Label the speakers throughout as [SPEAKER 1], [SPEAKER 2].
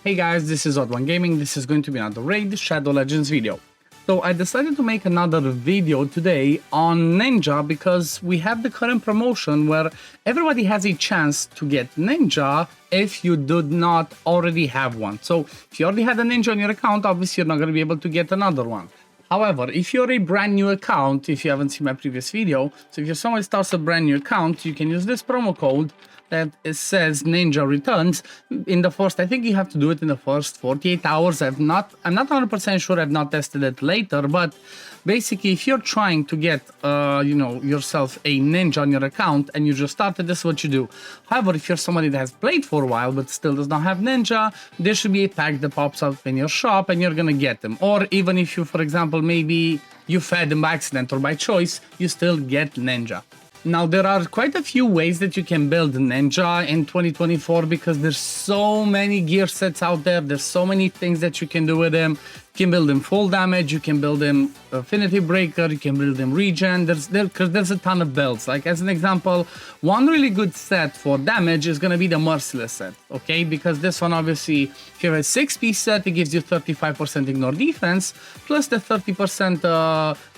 [SPEAKER 1] Hey guys, this is OddOneGaming. This is going to be another Raid Shadow Legends video. So I decided to make another video today on Ninja because we have the current promotion where everybody has a chance to get Ninja if you do not already have one. So if you already had a Ninja on your account, obviously you're not going to be able to get another one. However, if you're a brand new account, if you haven't seen my previous video, so if you're someone who starts a brand new account, you can use this promo code that it says Ninja returns in the first, I think you have to do it in the first 48 hours. I'm not 100% sure, I've not tested it later, but basically if you're trying to get yourself a Ninja on your account and you just started, this is what you do. However, if you're somebody that has played for a while but still does not have Ninja, there should be a pack that pops up in your shop and you're gonna get them. Or even if you, for example, maybe you fed them by accident or by choice, you still get Ninja. Now, there are quite a few ways that you can build Ninja in 2024 because there's so many gear sets out there. There's so many things that you can do with them. You can build him full damage, you can build him affinity breaker, you can build him regen. There's a ton of builds. Like as an example, one really good set for damage is gonna be the merciless set, okay? Because this one obviously, if you have a 6-piece set, it gives you 35% ignore defense, plus the 30%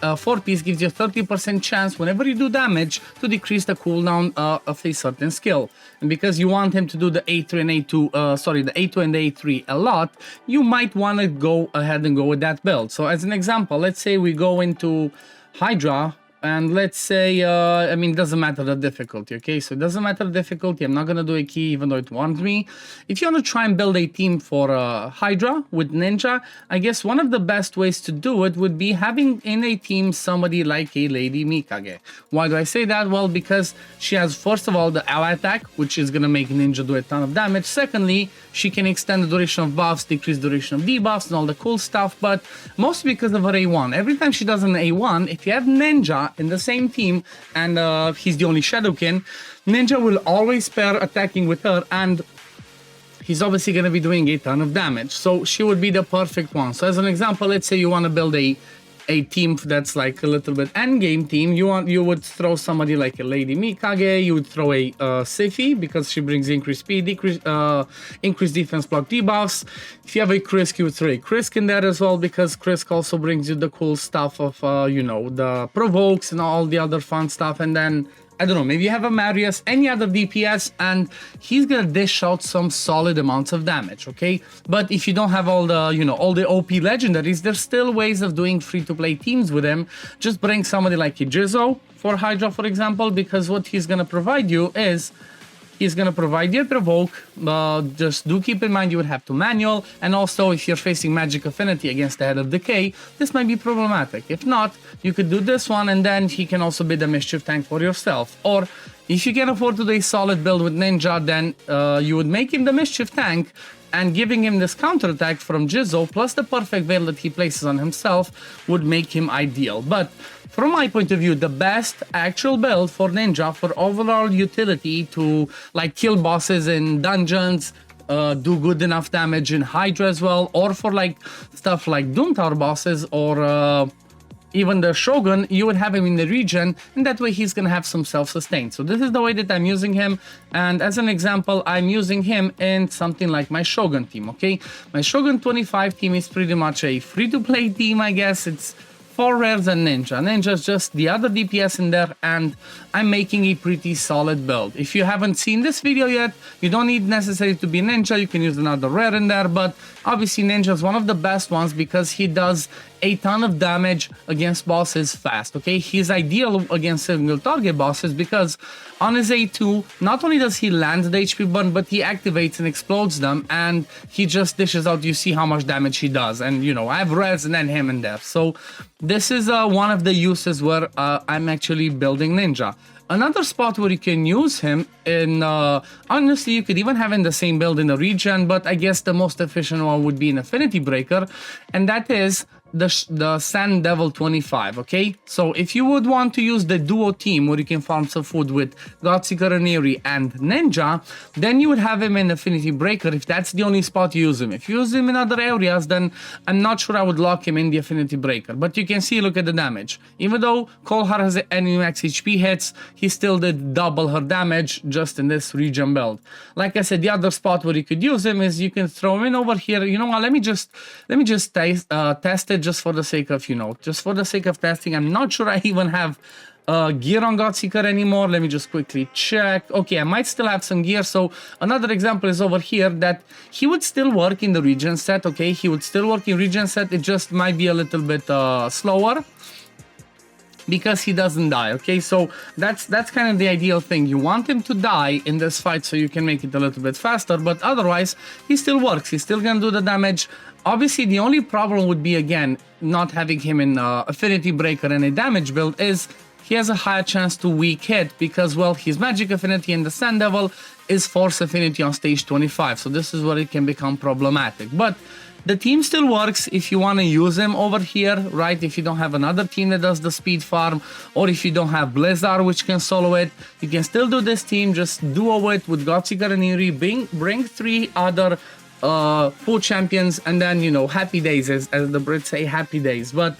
[SPEAKER 1] 4-piece gives you a 30% chance whenever you do damage to decrease the cooldown of a certain skill. And because you want him to do the A3 and A2, the A2 and the A3 a lot, you might want to go ahead and go with that build. So as an example, let's say we go into Hydra, and let's say, it doesn't matter the difficulty, okay? So it doesn't matter the difficulty. I'm not going to do a key even though it warns me. If you want to try and build a team for Hydra with Ninja, I guess one of the best ways to do it would be having in a team somebody like a Lady Mikage. Why do I say that? Well, because she has, first of all, the ally attack, which is going to make Ninja do a ton of damage. Secondly, she can extend the duration of buffs, decrease duration of debuffs, and all the cool stuff, but mostly because of her A1. Every time she does an A1, if you have Ninja in the same team and he's the only Shadowkin, Ninja will always pair attacking with her, and he's obviously going to be doing a ton of damage. So she would be the perfect one. So as an example, let's say you want to build a team that's like a little bit endgame team. You would throw somebody like a Lady Mikage, you would throw a Seifi because she brings increased speed, increased defense, block debuffs. If you have a Krisk, you would throw a Krisk in there as well because Krisk also brings you the cool stuff of the provokes and all the other fun stuff. And then I don't know, maybe you have a Marius, any other DPS, and he's gonna dish out some solid amounts of damage, okay? But if you don't have all the, all the OP legendaries, there's still ways of doing free-to-play teams with him. Just bring somebody like a Jizzo for Hydra, for example, because what he's gonna provide you is he's going to provide you a provoke, just do keep in mind you would have to manual, and also if you're facing magic affinity against the Head of Decay, this might be problematic. If not, you could do this one and then he can also be the mischief tank for yourself. Or if you can afford to do a solid build with Ninja, then you would make him the mischief tank, and giving him this counterattack from Jizzo plus the perfect veil that he places on himself would make him ideal. But from my point of view, the best actual build for Ninja for overall utility to like kill bosses in dungeons, do good enough damage in Hydra as well, or for like stuff like Doom Tower bosses or even the Shogun, you would have him in the region, and that way he's gonna have some self-sustain. So this is the way that I'm using him, and as an example, I'm using him in something like my Shogun team, okay? My Shogun 25 team is pretty much a free-to-play team, I guess. It's 4 rares and Ninja. Ninja is just the other DPS in there, and I'm making a pretty solid build. If you haven't seen this video yet, you don't need necessarily to be Ninja, you can use another rare in there, but obviously Ninja is one of the best ones because he does a ton of damage against bosses fast, okay? He's ideal against single target bosses because on his A2, not only does he land the HP button, but he activates and explodes them, and he just dishes out, you see how much damage he does, and I have res and then him in there. So this is one of the uses where I'm actually building Ninja. Another spot where you can use him in, honestly, you could even have in the same build in the regen, but I guess the most efficient one would be an Affinity Breaker, and that is the Sand Devil 25, okay? So if you would want to use the duo team where you can farm some food with Godseeker and Eerie and Ninja, then you would have him in Affinity Breaker if that's the only spot you use him. If you use him in other areas, then I'm not sure I would lock him in the Affinity Breaker. But you can see, look at the damage. Even though Kolhar has enemy max HP hits, he still did double her damage just in this regen build. Like I said, the other spot where you could use him is you can throw him in over here. You know what, let me just test it just for the sake of, just for the sake of testing. I'm not sure I even have gear on Godseeker anymore. Let me just quickly check. Okay, I might still have some gear. So another example is over here that he would still work in the regen set. Okay, he would still work in regen set. It just might be a little bit slower because he doesn't die. Okay, so that's kind of the ideal thing. You want him to die in this fight so you can make it a little bit faster, but otherwise he still works. He's still gonna do the damage. Obviously, the only problem would be, again, not having him in Affinity Breaker and a damage build is he has a higher chance to weak hit because, well, his Magic Affinity in the Sand Devil is Force Affinity on stage 25, so this is where it can become problematic. But the team still works if you want to use him over here, right? If you don't have another team that does the speed farm, or if you don't have Blizzard which can solo it, you can still do this team. Just duo it with Godseeker and Eerie, bring 3 other full champions, and then, happy days, as the Brits say, happy days. But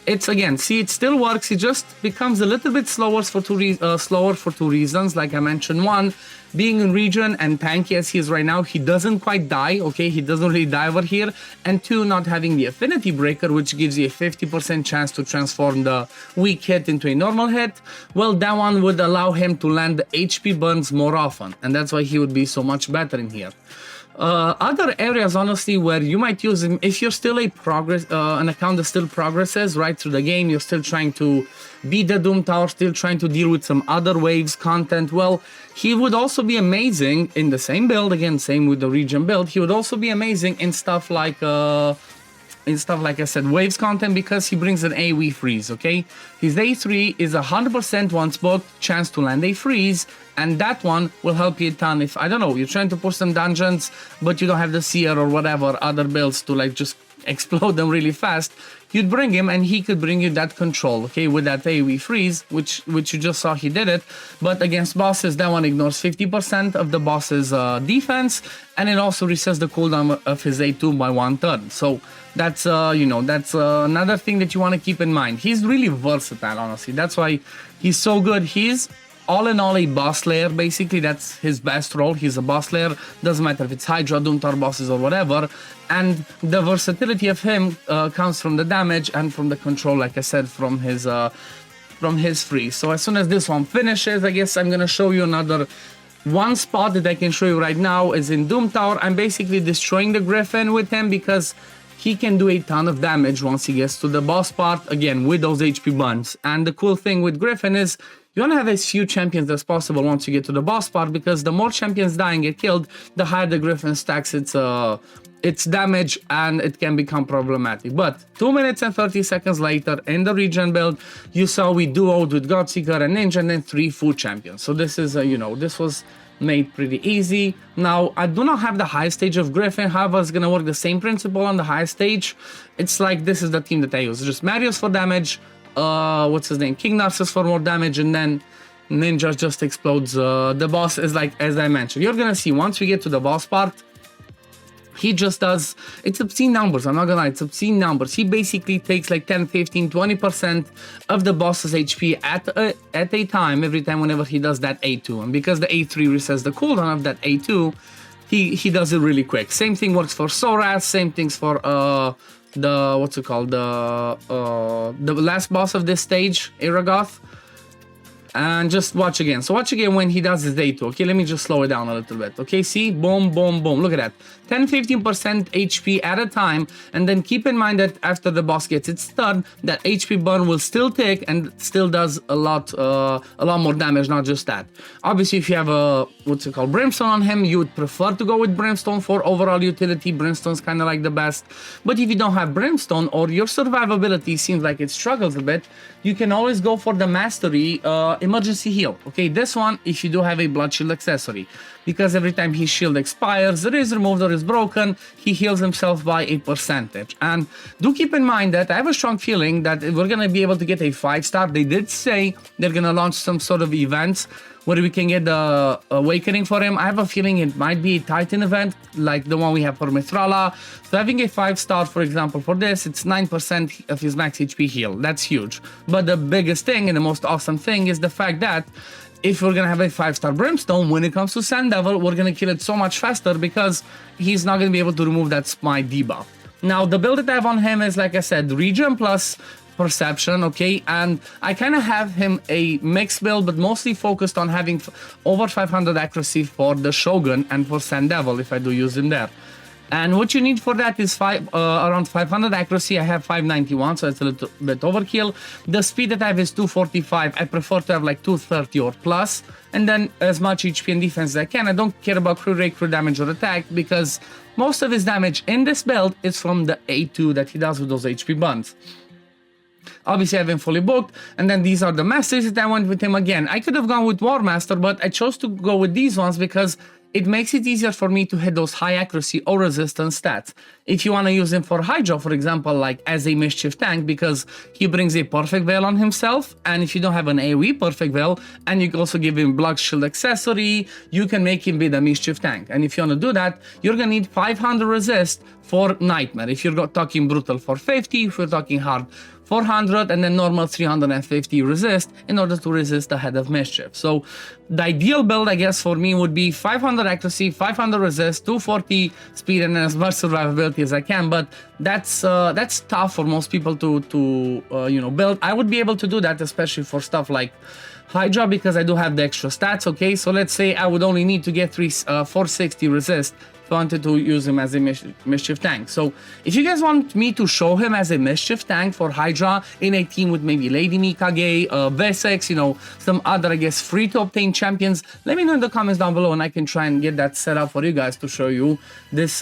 [SPEAKER 1] it's, again, see, it still works. It just becomes a little bit slower for two reasons. Like I mentioned, one, being in regen and tanky as he is right now, he doesn't quite die, okay? He doesn't really die over here. And 2, not having the Affinity Breaker, which gives you a 50% chance to transform the weak hit into a normal hit. Well, that one would allow him to land the HP burns more often, and that's why he would be so much better in here. Other areas, honestly, where you might use him, if you're still an account that still progresses right through the game, you're still trying to beat the Doom Tower, still trying to deal with some other waves content, well, he would also be amazing in the same build, again, same with the regen build. He would also be amazing in stuff like I said, waves content, because he brings an AoE freeze, okay? His A3 is 100% once booked chance to land a freeze, and that one will help you a ton if, I don't know, you're trying to push some dungeons, but you don't have the Seer or whatever other builds to, like, just explode them really fast. You'd bring him and he could bring you that control, okay, with that AoE freeze, which you just saw he did it. But against bosses, that one ignores 50% of the boss's defense, and it also resets the cooldown of his A2 by 1 turn. So that's that's another thing that you want to keep in mind. He's really versatile, honestly. That's why he's so good. He's all in all a boss slayer, basically. That's his best role. He's a boss slayer. Doesn't matter if it's Hydra, Doom Tower bosses or whatever. And the versatility of him comes from the damage and from the control, like I said, from his freeze. So as soon as this one finishes, I guess I'm gonna show you another one spot that I can show you right now is in Doom Tower. I'm basically destroying the Griffon with him because he can do a ton of damage once he gets to the boss part, again, with those HP buns. And the cool thing with Griffon is you want to have as few champions as possible once you get to the boss part, because the more champions die and get killed, the higher the Griffon stacks its damage, and it can become problematic. But 2 minutes and 30 seconds later, in the regen build, you saw we duoed with Godseeker and Ninja, and then 3 full champions. So this is, this was made pretty easy. Now, I do not have the high stage of Griffon, however, it's gonna work the same principle on the high stage. It's like, this is the team that I use. Just Marius for damage, what's his name, King Narcissus for more damage, and then Ninja just explodes. The boss is like, as I mentioned, you're gonna see once we get to the boss part, he just does, it's obscene numbers, I'm not gonna lie, it's obscene numbers. He basically takes like 10, 15, 20% of the boss's HP at a time, every time whenever he does that A2. And because the A3 resets the cooldown of that A2, he does it really quick. Same thing works for Soras, same things for the, what's it called, the last boss of this stage, Aragoth. And just watch again. So watch again when he does his A2. Okay, let me just slow it down a little bit. Okay, see? Boom, boom, boom. Look at that. 10-15% HP at a time. And then keep in mind that after the boss gets its turn, that HP burn will still tick and still does a lot more damage, not just that. Obviously, if you have a, what's it called, Brimstone on him, you would prefer to go with Brimstone for overall utility. Brimstone's kind of like the best. But if you don't have Brimstone, or your survivability seems like it struggles a bit, you can always go for the Mastery emergency heal. Okay, this one, if you do have a Blood Shield accessory. because every time his shield expires or is removed or is broken, he heals himself by a percentage. And do keep in mind that I have a strong feeling that we're going to be able to get a 5-star. They did say they're going to launch some sort of events where we can get the awakening for him. I have a feeling it might be a Titan event like the one we have for Mithrala. So having a 5-star, for example, for this, it's 9% of his max HP heal. That's huge. But the biggest thing and the most awesome thing is the fact that if we're gonna have a 5-star Brimstone, when it comes to Sand Devil, we're gonna kill it so much faster because he's not gonna be able to remove that Smite debuff. Now, the build that I have on him is, like I said, Regen plus Perception, okay, and I kind of have him a mixed build, but mostly focused on having over 500 accuracy for the Shogun and for Sand Devil if I do use him there. And what you need for that is around 500 accuracy. I have 591, so it's a little bit overkill. The speed that I have is 245. I prefer to have like 230 or plus, and then as much HP and defense as I can. I don't care about crit rate, crit damage, or attack, because most of his damage in this build is from the A2 that he does with those HP buns. Obviously, I have him fully booked, and then these are the Masteries that I went with him again. I could have gone with War Master, but I chose to go with these ones because it makes it easier for me to hit those high accuracy or resistance stats. If you want to use him for Hydra, for example, like as a mischief tank, because he brings a perfect veil on himself, and if you don't have an AoE perfect veil, and you can also give him block shield accessory, you can make him be the mischief tank. And if you want to do that, you're gonna need 500 resist for Nightmare. If you're talking brutal, 450, if you're talking hard, 400, and then normal 350 resist in order to resist the Head of Mischief. So the ideal build, I guess, for me would be 500 accuracy, 500 resist, 240 speed, and then as much survivability as I can. But that's tough for most people to you know, build. I would be able to do that, especially for stuff like Hydra, because I do have the extra stats. Okay, so let's say I would only need to get 460 resist if I wanted to use him as a mischief tank. So if you guys want me to show him as a mischief tank for Hydra in a team with maybe Lady Mikage, Vessex, you know, some other, I guess, free to obtain champions, let me know in the comments down below and I can try and get that set up for you guys to show you this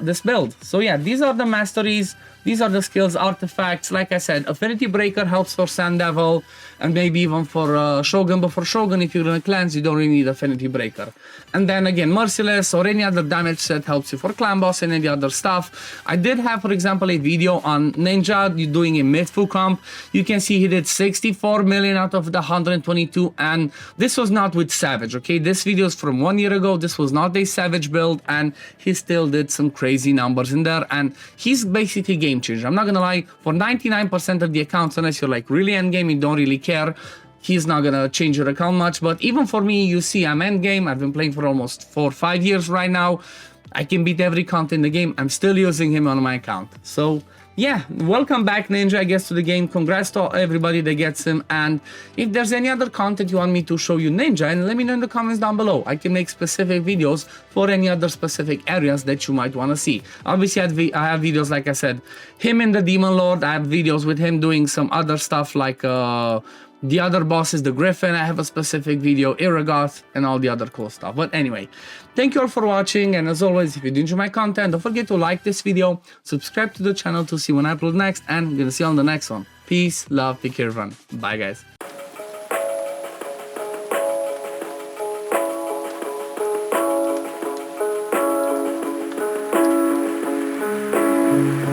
[SPEAKER 1] this build. So yeah, these are the Masteries. These are the skills, artifacts. Like I said, Affinity Breaker helps for Sand Devil and maybe even for Shogun. But for Shogun, if you're gonna cleanse, you don't really need Affinity Breaker. And then again, Merciless or any other damage set helps you for Clan Boss and any other stuff. I did have, for example, a video on Ninja doing a mid-fu comp. You can see he did 64 million out of the 122, and this was not with Savage, okay? This video is from 1 year ago. This was not a Savage build, and he still did some crazy numbers in there, and he's basically game changer. I'm not gonna lie, for 99% of the accounts, unless you're like really endgame, you don't really care, he's not gonna change your account much. But even for me, you see, I'm endgame. I've been playing for almost 4 or 5 years right now. I can beat every count in the game. I'm still using him on my account. So yeah, welcome back, Ninja, I guess, to the game. Congrats to everybody that gets him. And if there's any other content you want me to show you Ninja, and let me know in the comments down below. I can make specific videos for any other specific areas that you might want to see. Obviously, I have videos, like I said, him in the Demon Lord. I have videos with him doing some other stuff like the other bosses, the Griffon. I have a specific video, Iragoth, and all the other cool stuff. But anyway, thank you all for watching, and as always, if you do enjoy my content, don't forget to like this video, subscribe to the channel to see when I upload next, and I'm gonna see you on the next one. Peace, love, take care, everyone. Bye, guys.